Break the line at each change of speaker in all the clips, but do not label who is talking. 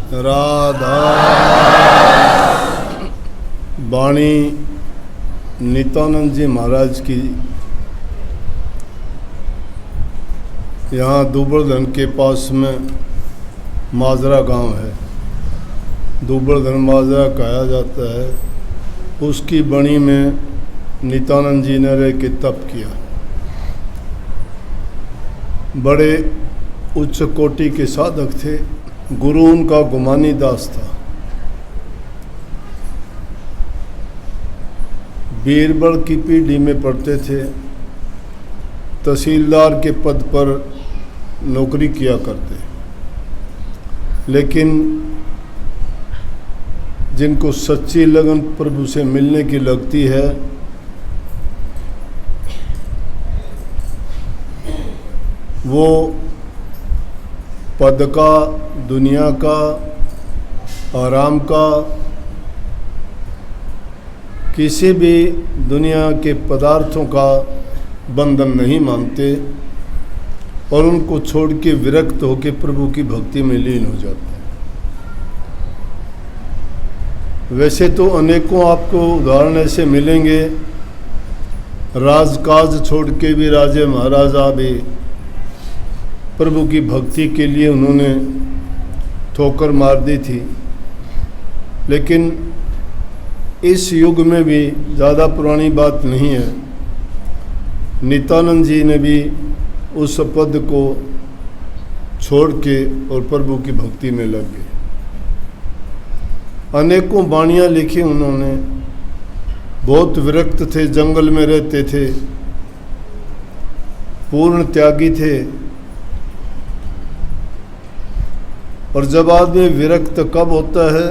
राधा। वाणी नित्यानंद जी महाराज की यहाँ दुबरधन के पास में माजरा गांव है, दुबरधन माजरा कहा जाता है। उसकी बणी में नित्यानंद जी ने रह के तप किया। बड़े उच्च कोटि के साधक थे। गुरु उनका गुमानी दास था। बीरबल की पीढ़ी में पढ़ते थे। तहसीलदार के पद पर नौकरी किया करते। लेकिन जिनको सच्ची लगन प्रभु से मिलने की लगती है, वो पद का, दुनिया का, आराम का, किसी भी दुनिया के पदार्थों का बंधन नहीं मानते और उनको छोड़ के विरक्त होकर प्रभु की भक्ति में लीन हो जाते हैं। वैसे तो अनेकों आपको उदाहरण ऐसे मिलेंगे। राजकाज छोड़ के भी राजे महाराजा भी प्रभु की भक्ति के लिए उन्होंने ठोकर मार दी थी। लेकिन इस युग में भी ज़्यादा पुरानी बात नहीं है, नित्यानंद जी ने भी उस पद को छोड़ के और प्रभु की भक्ति में लग गए। अनेकों वाणियाँ लिखी उन्होंने। बहुत विरक्त थे, जंगल में रहते थे, पूर्ण त्यागी थे। और जब आदमी विरक्त कब होता है,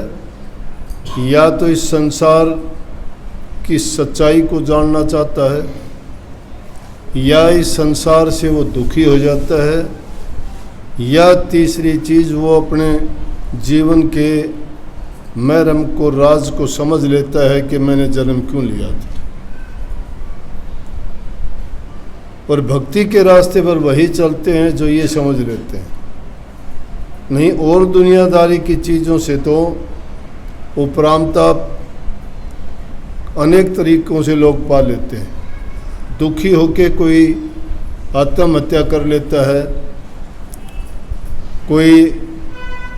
या तो इस संसार की सच्चाई को जानना चाहता है, या इस संसार से वो दुखी हो जाता है, या तीसरी चीज़ वो अपने जीवन के मरम को, राज को समझ लेता है कि मैंने जन्म क्यों लिया था। और भक्ति के रास्ते पर वही चलते हैं जो ये समझ लेते हैं। नहीं, और दुनियादारी की चीज़ों से तो उपरामता अनेक तरीकों से लोग पा लेते हैं। दुखी होके कोई आत्महत्या कर लेता है, कोई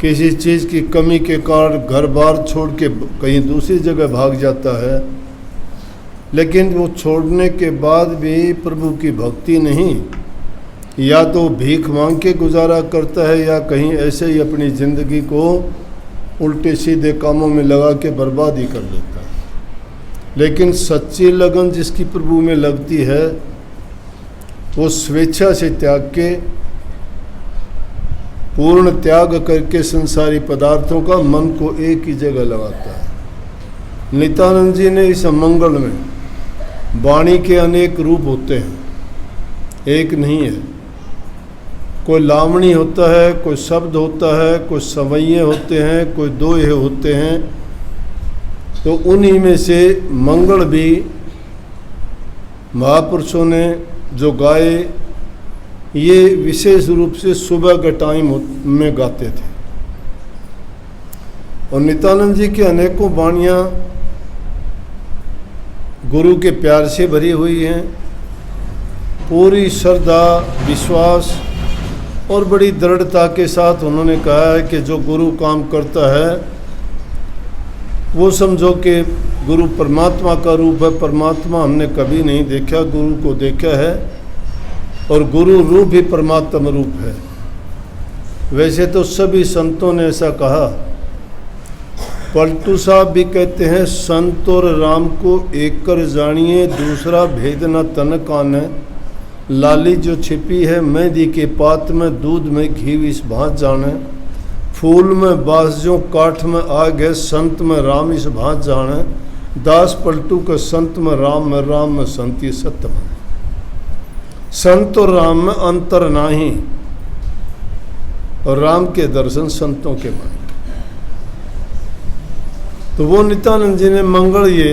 किसी चीज़ की कमी के कारण घर बार छोड़ के कहीं दूसरी जगह भाग जाता है। लेकिन वो छोड़ने के बाद भी प्रभु की भक्ति नहीं, या तो भीख मांग के गुजारा करता है, या कहीं ऐसे ही अपनी ज़िंदगी को उल्टे सीधे कामों में लगा के बर्बाद ही कर लेता है। लेकिन सच्ची लगन जिसकी प्रभु में लगती है, वो स्वेच्छा से त्याग के, पूर्ण त्याग करके संसारी पदार्थों का मन को एक ही जगह लगाता है। नित्यानंद जी ने इस मंगल में वाणी के अनेक रूप होते हैं, एक नहीं है। कोई लावणी होता है, कोई शब्द होता है, कोई सवैये होते हैं, कोई दोहे होते हैं। तो उन्हीं में से मंगल भी महापुरुषों ने जो गाए, ये विशेष रूप से सुबह के टाइम में गाते थे। और नित्यानंद जी की अनेकों वाणियाँ गुरु के प्यार से भरी हुई हैं। पूरी श्रद्धा, विश्वास और बड़ी दृढ़ता के साथ उन्होंने कहा है कि जो गुरु काम करता है वो समझो कि गुरु परमात्मा का रूप है। परमात्मा हमने कभी नहीं देखा, गुरु को देखा है, और गुरु रूप ही परमात्मा रूप है। वैसे तो सभी संतों ने ऐसा कहा। पलटू साहब भी कहते हैं, संत और राम को एक कर जानिए, दूसरा भेद न तन कान। लाली जो छिपी है मेहंदी के पात में, दूध में घी इस भांत जाने। फूल में बास जो काठ में आग है, संत में राम इस भांत जाने। दास पलटू के संत में राम में संत ये सत्य में। संत और राम में अंतर नाही, और राम के दर्शन संतों के मांगे। तो वो नित्यानंद जी ने मंगल ये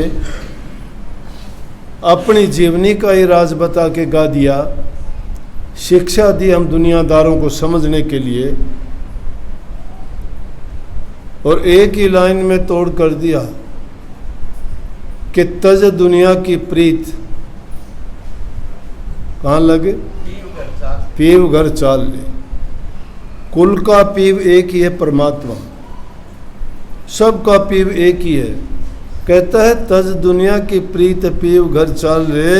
अपनी जीवनी का ही राज बता के गा दिया। शिक्षा दी हम दुनियादारों को समझने के लिए और एक ही लाइन में तोड़ कर दिया कि तज दुनिया की प्रीत, कहाँ लगे? पीव घर चाल ले। कुल का पीव एक ही है, परमात्मा। सबका पीव एक ही है। कहता है तज दुनिया की प्रीत पीव घर चाल रे,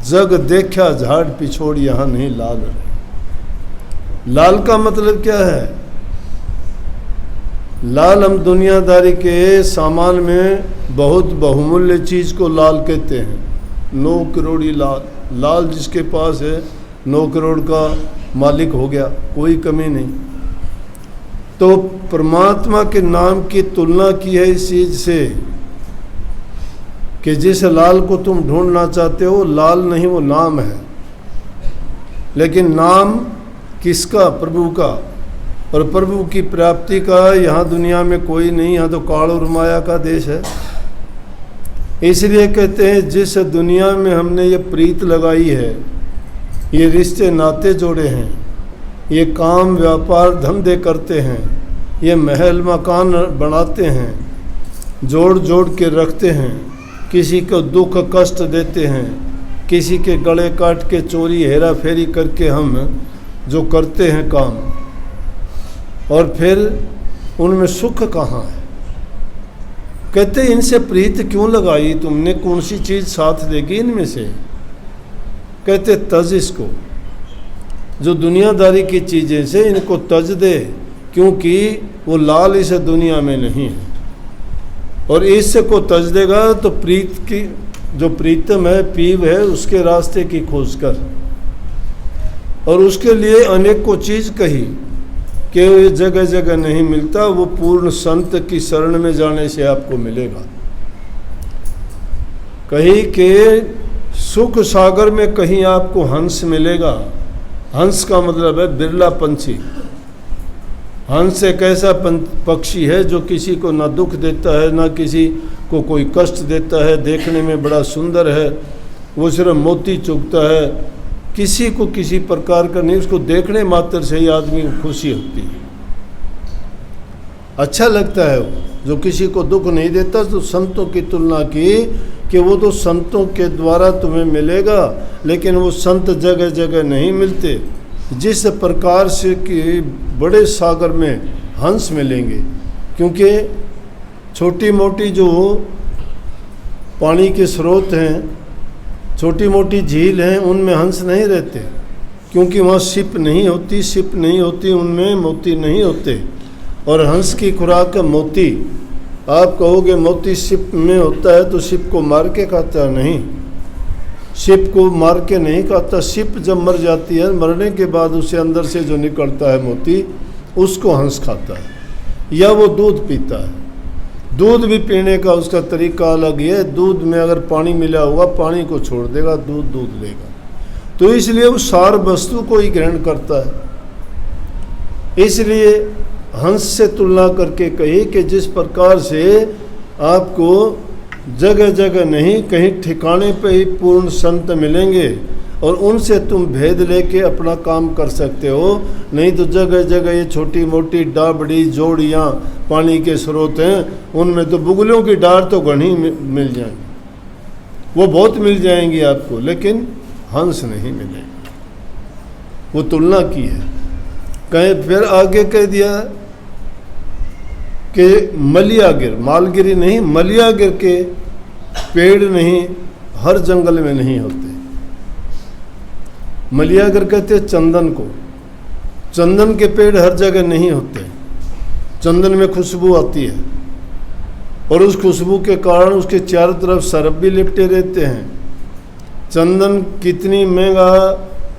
जग देखा झाड़ पिछोड़ यहाँ नहीं लाल रे। लाल का मतलब क्या है? लाल हम दुनियादारी के सामान में बहुत बहुमूल्य चीज़ को लाल कहते हैं। 9 करोड़ी लाल, लाल जिसके पास है 9 करोड़ का मालिक हो गया, कोई कमी नहीं। तो परमात्मा के नाम की तुलना की है इस चीज़ से कि जिस लाल को तुम ढूंढना चाहते हो, लाल नहीं, वो नाम है। लेकिन नाम किसका? प्रभु का। और प्रभु की प्राप्ति का यहाँ दुनिया में कोई नहीं, यहाँ तो काल और माया का देश है। इसलिए कहते हैं जिस दुनिया में हमने ये प्रीत लगाई है, ये रिश्ते नाते जोड़े हैं, ये काम व्यापार धंधे करते हैं, ये महल मकान बनाते हैं, जोड़ जोड़ के रखते हैं, किसी को दुख कष्ट देते हैं, किसी के गले काट के चोरी हेरा फेरी करके हम जो करते हैं काम, और फिर उनमें सुख कहाँ है? कहते इनसे प्रीत क्यों लगाई तुमने? कौन सी चीज़ साथ देगी इनमें से? कहते तज इसको, जो दुनियादारी की चीज़ें से इनको तज दे, क्योंकि वो लाल इस दुनिया में नहीं है। और इससे को तज देगा तो प्रीत की जो प्रीतम है, पीव है, उसके रास्ते की खोज कर। और उसके लिए अनेक को चीज़ कही कि ये जगह जगह नहीं मिलता, वो पूर्ण संत की शरण में जाने से आपको मिलेगा। कहीं के सुख सागर में कहीं आपको हंस मिलेगा। हंस का मतलब है बिरला पंछी। हंस एक ऐसा पक्षी है जो किसी को ना दुख देता है, ना किसी को कोई कष्ट देता है, देखने में बड़ा सुंदर है, वो सिर्फ मोती चुगता है, किसी को किसी प्रकार का नहीं, उसको देखने मात्र से ही आदमी को खुशी होती है, अच्छा लगता है। वो जो किसी को दुख नहीं देता, तो संतों की तुलना की कि वो तो संतों के द्वारा तुम्हें मिलेगा, लेकिन वो संत जगह जगह नहीं मिलते। जिस प्रकार से कि बड़े सागर में हंस मिलेंगे, क्योंकि छोटी मोटी जो पानी के स्रोत हैं, छोटी मोटी झील हैं, उनमें हंस नहीं रहते, क्योंकि वहाँ सिप नहीं होती, उनमें मोती नहीं होते। और हंस की खुराक है मोती। आप कहोगे मोती सिप में होता है तो सिप को मार के खाता? नहीं, सिप को मार के नहीं खाता। सिप जब मर जाती है, मरने के बाद उसे अंदर से जो निकलता है मोती, उसको हंस खाता है, या वो दूध पीता है। दूध भी पीने का उसका तरीका अलग ही है। दूध में अगर पानी मिला होगा, पानी को छोड़ देगा, दूध लेगा। तो इसलिए वो सार वस्तु को ही ग्रहण करता है। इसलिए हंस से तुलना करके कही कि जिस प्रकार से आपको जगह जगह नहीं, कहीं ठिकाने पे ही पूर्ण संत मिलेंगे और उनसे तुम भेद लेके अपना काम कर सकते हो। नहीं तो जगह जगह ये छोटी मोटी डाबड़ी जोड़ियाँ पानी के स्रोत हैं, उनमें तो बुगलियों की डार तो घनी मिल जाएंगी, वो बहुत मिल जाएंगी आपको, लेकिन हंस नहीं मिलेगा। वो तुलना की है। कहीं फिर आगे कह दिया कि मलियागिर, मालगिरी नहीं, मलियागिर के पेड़ नहीं हर जंगल में नहीं होते। मलियागिर कहते हैं चंदन को। चंदन के पेड़ हर जगह नहीं होते। चंदन में खुशबू आती है और उस खुशबू के कारण उसके चारों तरफ सरप भी लिपटे रहते हैं। चंदन कितनी महंगा,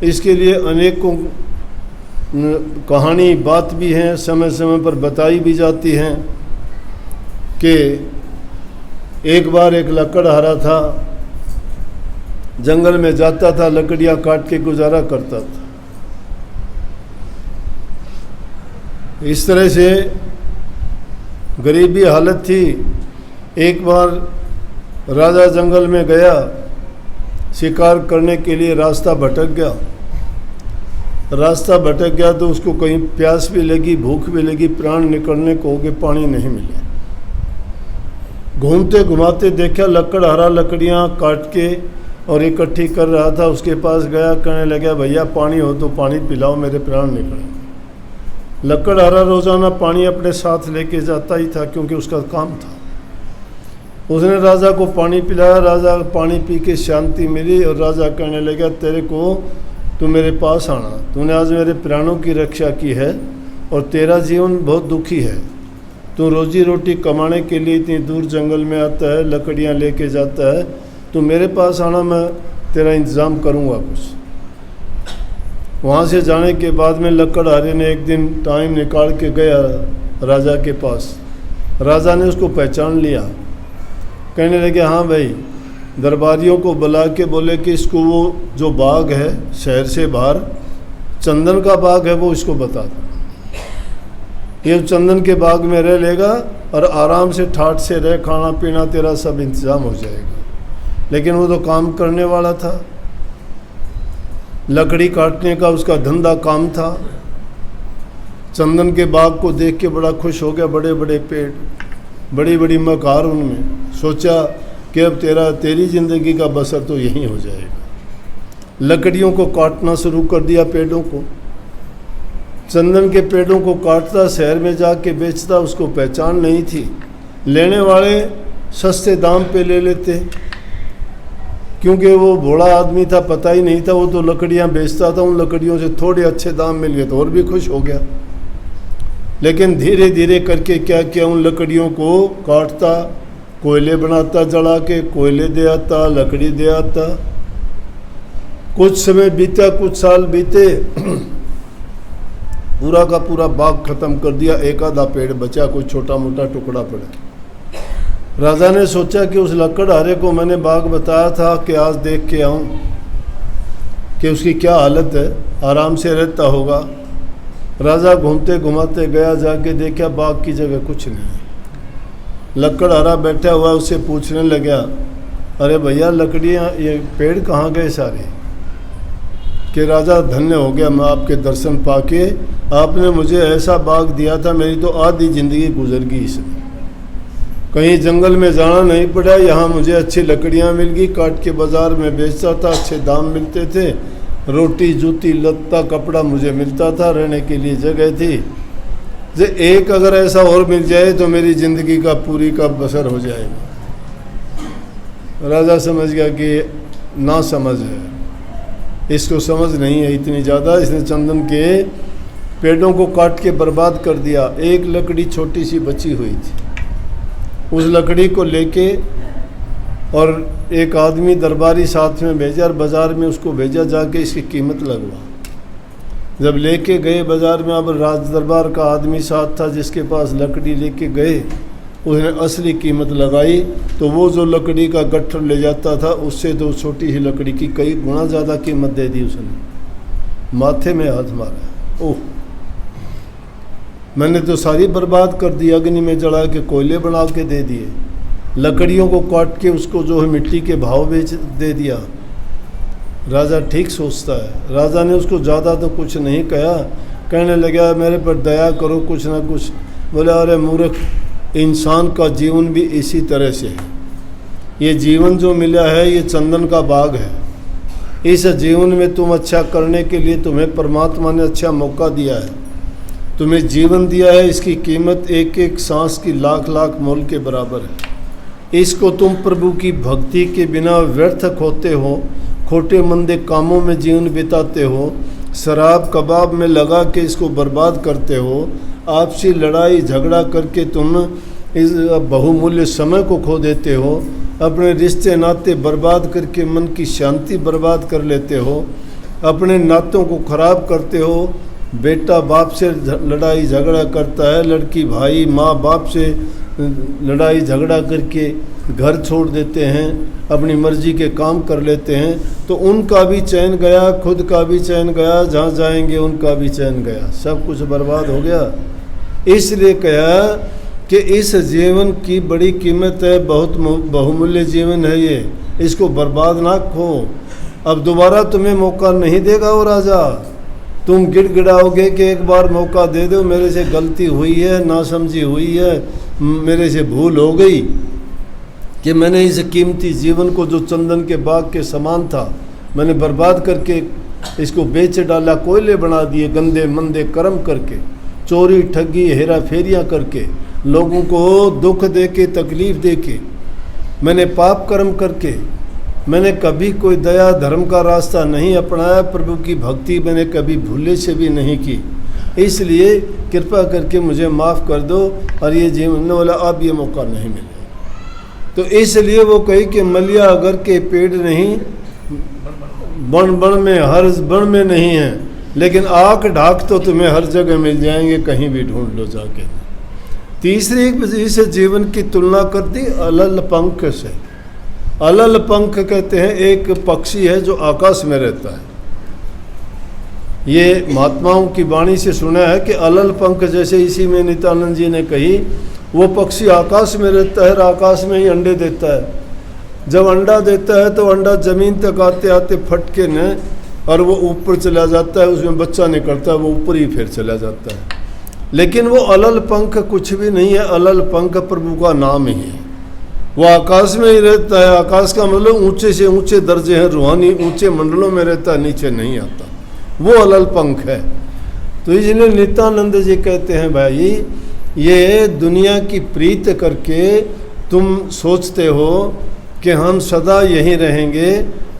इसके लिए अनेकों कहानी बात भी हैं, समय समय पर बताई भी जाती हैं कि एक बार एक लकड़हारा था, जंगल में जाता था, लकड़ियाँ काट के गुजारा करता था। इस तरह से गरीबी हालत थी। एक बार राजा जंगल में गया, शिकार करने के लिए रास्ता भटक गया। रास्ता भटक गया तो उसको कहीं प्यास भी लगी, भूख भी लगी, प्राण निकलने को हो गए, पानी नहीं मिले। घूमते घुमाते देखा लकड़हारा लकड़ियाँ काट के और इकट्ठी कर रहा था। उसके पास गया, कहने लगा भैया पानी हो तो पानी पिलाओ, मेरे प्राण निकले। लकड़हारा रोजाना पानी अपने साथ लेके जाता ही था क्योंकि उसका काम था। उसने राजा को पानी पिलाया, राजा पानी पी के शांति मिली और राजा कहने लगा तेरे को तू मेरे पास आना, तूने आज मेरे प्राणों की रक्षा की है और तेरा जीवन बहुत दुखी है। तू रोजी रोटी कमाने के लिए इतनी दूर जंगल में आता है, लकड़ियाँ लेके जाता है, तू मेरे पास आना, मैं तेरा इंतज़ाम करूँगा कुछ। वहाँ से जाने के बाद में लकड़हारे ने एक दिन टाइम निकाल के गया राजा के पास। राजा ने उसको पहचान लिया, कहने लगे हाँ भाई, दरबारियों को बुला के बोले कि इसको वो जो बाग है शहर से बाहर चंदन का बाग है वो इसको बता दो। ये चंदन के बाग में रह लेगा और आराम से ठाठ से रह, खाना पीना तेरा सब इंतज़ाम हो जाएगा। लेकिन वो तो काम करने वाला था, लकड़ी काटने का उसका धंधा काम था। चंदन के बाग को देख के बड़ा खुश हो गया, बड़े बड़े पेड़, बड़ी बड़ी मकार उनमें। सोचा कि अब तेरी ज़िंदगी का बसर तो यहीं हो जाएगा। लकड़ियों को काटना शुरू कर दिया, पेड़ों को, चंदन के पेड़ों को काटता, शहर में जाके बेचता। उसको पहचान नहीं थी, लेने वाले सस्ते दाम पे ले लेते क्योंकि वो भोला आदमी था, पता ही नहीं था। वो तो लकड़ियाँ बेचता था, उन लकड़ियों से थोड़े अच्छे दाम मिल गए तो और भी खुश हो गया। लेकिन धीरे धीरे करके क्या किया, उन लकड़ियों को काटता, कोयले बनाता, जला के कोयले दे आता, लकड़ी दे आता। कुछ समय बीता, कुछ साल बीते, पूरा का पूरा बाग खत्म कर दिया, एक आधा पेड़ बचा, कोई छोटा मोटा टुकड़ा पड़ा। राजा ने सोचा कि उस लकड़हारे को मैंने बाग बताया था कि आज देख के आऊं कि उसकी क्या हालत है, आराम से रहता होगा। राजा घूमते घुमाते गया, जाके देखा बाग की जगह कुछ नहीं। लकड़हारा बैठा हुआ, उससे पूछने लगा अरे भैया लकड़ियाँ, ये पेड़ कहाँ गए सारे? कि राजा धन्य हो गया मैं आपके दर्शन पाके, आपने मुझे ऐसा बाग दिया था, मेरी तो आधी ज़िंदगी गुजर गई इसमें। कहीं जंगल में जाना नहीं पड़ा, यहाँ मुझे अच्छी लकड़ियाँ मिल गई, काट के बाज़ार में बेचता था, अच्छे दाम मिलते थे, रोटी जूती लत्ता कपड़ा मुझे मिलता था, रहने के लिए जगह थी। जे एक अगर ऐसा और मिल जाए तो मेरी ज़िंदगी का पूरी का बसर हो जाएगा। राजा समझ गया कि ना समझ है, इसको समझ नहीं है इतनी ज़्यादा। इसने चंदन के पेड़ों को काट के बर्बाद कर दिया। एक लकड़ी छोटी सी बची हुई थी, उस लकड़ी को लेके और एक आदमी दरबारी साथ में भेजा और बाज़ार में उसको भेजा, जाके इसकी कीमत लगवा। जब लेके गए बाज़ार में, अब राज दरबार का आदमी साथ था जिसके पास लकड़ी लेके गए, उसने असली कीमत लगाई तो वो जो लकड़ी का गट्ठर ले जाता था उससे तो छोटी ही लकड़ी की कई गुना ज़्यादा कीमत दे दी उसने। माथे में हाथ मारा, ओह मैंने तो सारी बर्बाद कर दी, अग्नि में जला के कोयले बना के दे दिए, लकड़ियों को काट के उसको जो है मिट्टी के भाव बेच दे दिया। राजा ठीक सोचता है। राजा ने उसको ज़्यादा तो कुछ नहीं कहा, कहने लगा मेरे पर दया करो कुछ ना कुछ। बोला अरे मूर्ख, इंसान का जीवन भी इसी तरह से है। ये जीवन जो मिला है ये चंदन का बाग है। इस जीवन में तुम अच्छा करने के लिए तुम्हें परमात्मा ने अच्छा मौका दिया है, तुम्हें जीवन दिया है, इसकी कीमत एक एक सांस की लाख लाख मोल के बराबर है। इसको तुम प्रभु की भक्ति के बिना व्यर्थ खोते हो, खोटे मंदे कामों में जीवन बिताते हो, शराब कबाब में लगा के इसको बर्बाद करते हो, आपसी लड़ाई झगड़ा करके तुम इस बहुमूल्य समय को खो देते हो, अपने रिश्ते नाते बर्बाद करके मन की शांति बर्बाद कर लेते हो, अपने नातों को खराब करते हो। बेटा बाप से लड़ाई झगड़ा करता है, लड़की भाई माँ बाप से लड़ाई झगड़ा करके घर छोड़ देते हैं, अपनी मर्जी के काम कर लेते हैं, तो उनका भी चैन गया, खुद का भी चैन गया, जहाँ जाएंगे उनका भी चैन गया, सब कुछ बर्बाद हो गया। इसलिए कहा कि इस जीवन की बड़ी कीमत है, बहुत बहुमूल्य जीवन है ये, इसको बर्बाद ना खो। अब दोबारा तुम्हें मौका नहीं देगा वो राजा, तुम गिड़गिड़ाओगे कि एक बार मौका दे दो, मेरे से गलती हुई है, नासमझी हुई है, मेरे से भूल हो गई कि मैंने इस कीमती जीवन को जो चंदन के बाग के समान था मैंने बर्बाद करके इसको बेच डाला, कोयले बना दिए, गंदे मंदे कर्म करके, चोरी ठगी हेरा फेरियाँ करके, लोगों को दुख दे के तकलीफ़ दे के, मैंने पाप कर्म करके, मैंने कभी कोई दया धर्म का रास्ता नहीं अपनाया, प्रभु की भक्ति मैंने कभी भूले से भी नहीं की, इसलिए कृपा करके मुझे माफ़ कर दो और ये जीवन वाला अब ये मौका नहीं मिलेगा। तो इसलिए वो कही कि मलिया अगर के पेड़ नहीं बन बन में, हर बन में नहीं है, लेकिन आँख ढाक तो तुम्हें हर जगह मिल जाएंगे, कहीं भी ढूंढ लो जाके। तीसरी इस जीवन की तुलना कर दी अलल पंख से। अलल पंख कहते हैं एक पक्षी है जो आकाश में रहता है। ये महात्माओं की वाणी से सुना है कि अलल पंख, जैसे इसी में नित्यानंद जी ने कही, वो पक्षी आकाश में रहता है और आकाश में ही अंडे देता है। जब अंडा देता है तो अंडा जमीन तक आते आते फटके न और वो ऊपर चला जाता है, उसमें बच्चा निकलता है, वो ऊपर ही फिर चला जाता है। लेकिन वो अलल पंख कुछ भी नहीं है, अलल पंख प्रभु का नाम ही है। वो आकाश में ही रहता है। आकाश का मतलब ऊंचे से ऊंचे दर्जे हैं, रूहानी ऊंचे मंडलों में रहता है, नीचे नहीं आता, वो अलल पंख है। तो इसलिए नित्यानंद जी कहते हैं भाई, ये दुनिया की प्रीत करके तुम सोचते हो कि हम सदा यहीं रहेंगे,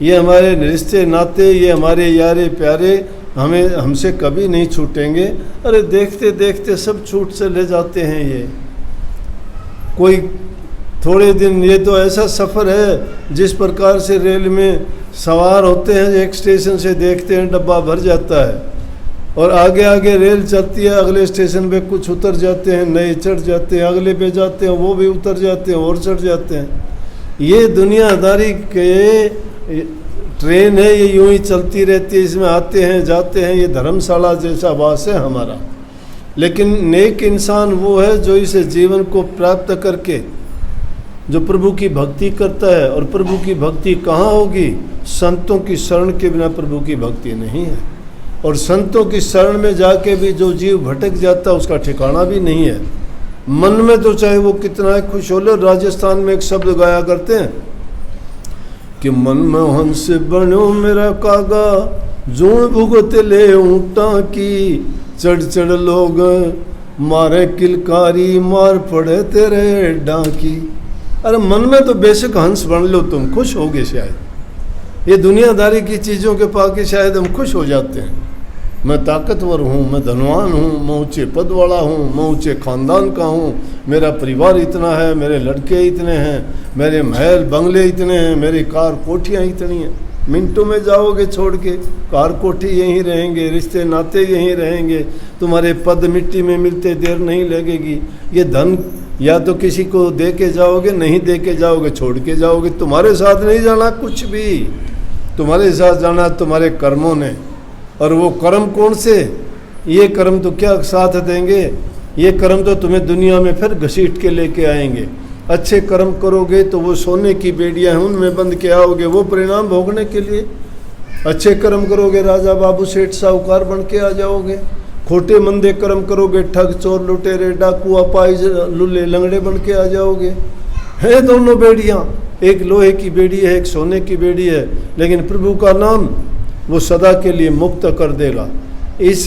ये हमारे रिश्ते नाते, ये हमारे यारे प्यारे हमें हमसे कभी नहीं छूटेंगे। अरे देखते देखते सब छूट चले जाते हैं। ये कोई थोड़े दिन, ये तो ऐसा सफ़र है जिस प्रकार से रेल में सवार होते हैं, एक स्टेशन से देखते हैं डब्बा भर जाता है और आगे आगे रेल चलती है, अगले स्टेशन पे कुछ उतर जाते हैं, नए चढ़ जाते हैं, अगले पे जाते हैं, वो भी उतर जाते हैं और चढ़ जाते हैं। ये दुनियादारी के ट्रेन है, ये यूं ही चलती रहती है, इसमें आते हैं जाते हैं, ये धर्मशाला जैसा वास है हमारा। लेकिन नेक इंसान वो है जो इस जीवन को प्राप्त करके जो प्रभु की भक्ति करता है। और प्रभु की भक्ति कहाँ होगी? संतों की शरण के बिना प्रभु की भक्ति नहीं है। और संतों की शरण में जाके भी जो जीव भटक जाता है उसका ठिकाना भी नहीं है। मन में तो चाहे वो कितना खुश हो ले। राजस्थान में एक शब्द गाया करते हैं कि मनमोहन से बनो मेरा कागा, जून भुगत ले ऊँटा की, चढ़ चढ़ लोग मारे किलकारी, मार पड़े तेरे डांकी। अरे मन में तो बेशक हंस बन लो तुम, खुश होगे शायद। ये दुनियादारी की चीज़ों के पाके शायद हम खुश हो जाते हैं। मैं ताकतवर हूँ, मैं धनवान हूँ, मैं ऊँचे पद वाला हूँ, मैं ऊँचे ख़ानदान का हूँ, मेरा परिवार इतना है, मेरे लड़के इतने हैं, मेरे महल बंगले इतने हैं, मेरी कार कोठियाँ इतनी हैं। मिनटों में जाओगे छोड़ के, कार कोठी यहीं रहेंगे, रिश्ते नाते यहीं रहेंगे, तुम्हारे पद मिट्टी में मिलते देर नहीं लगेगी। ये धन या तो किसी को दे के जाओगे, नहीं दे के जाओगे, छोड़ के जाओगे। तुम्हारे साथ नहीं जाना कुछ भी, तुम्हारे साथ जाना तुम्हारे कर्मों ने। और वो कर्म कौन से? ये कर्म तो क्या साथ देंगे? ये कर्म तो तुम्हें दुनिया में फिर घसीट के लेके आएंगे। अच्छे कर्म करोगे तो वो सोने की बेड़ियाँ हैं, उनमें बंद के आओगे वो परिणाम भोगने के लिए। अच्छे कर्म करोगे, राजा बाबू सेठ साहूकार बन के आ जाओगे। खोटे मंदे कर्म करोगे, ठग चोर लुटेरे डाकू अपाई लुल्ले लंगड़े बन के आ जाओगे। है दोनों बेड़ियाँ, एक लोहे की बेड़ी है, एक सोने की बेड़ी है। लेकिन प्रभु का नाम वो सदा के लिए मुक्त कर देगा। इस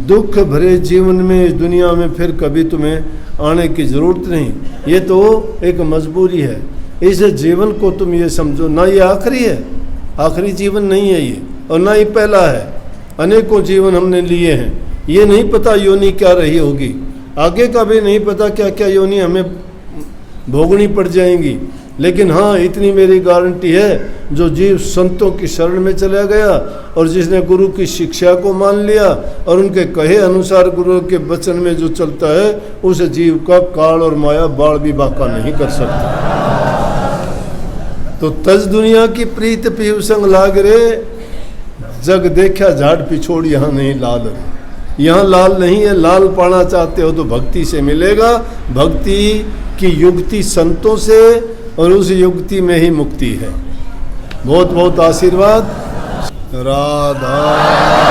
दुख भरे जीवन में, इस दुनिया में फिर कभी तुम्हें आने की ज़रूरत नहीं। ये तो एक मजबूरी है। इस जीवन को तुम ये समझो, ना ये आखिरी है, आखिरी जीवन नहीं है ये, और ना ही पहला है। अनेकों जीवन हमने लिए हैं। ये नहीं पता योनि क्या रही होगी, आगे का भी नहीं पता क्या क्या योनि हमें भोगनी पड़ जाएंगी। लेकिन हाँ, इतनी मेरी गारंटी है, जो जीव संतों की शरण में चला गया और जिसने गुरु की शिक्षा को मान लिया और उनके कहे अनुसार गुरु के वचन में जो चलता है, उस जीव का काल और माया बाढ़ भी बाका नहीं कर सकता। तो तज दुनिया की प्रीत पीव संग लाग रे, जग देखा झाड़ पिछोड़ यहाँ नहीं लाल। यहाँ लाल नहीं है। लाल पाना चाहते हो तो भक्ति से मिलेगा। भक्ति की युक्ति संतों से, और उस युक्ति में ही मुक्ति है। बहुत बहुत आशीर्वाद। राधा।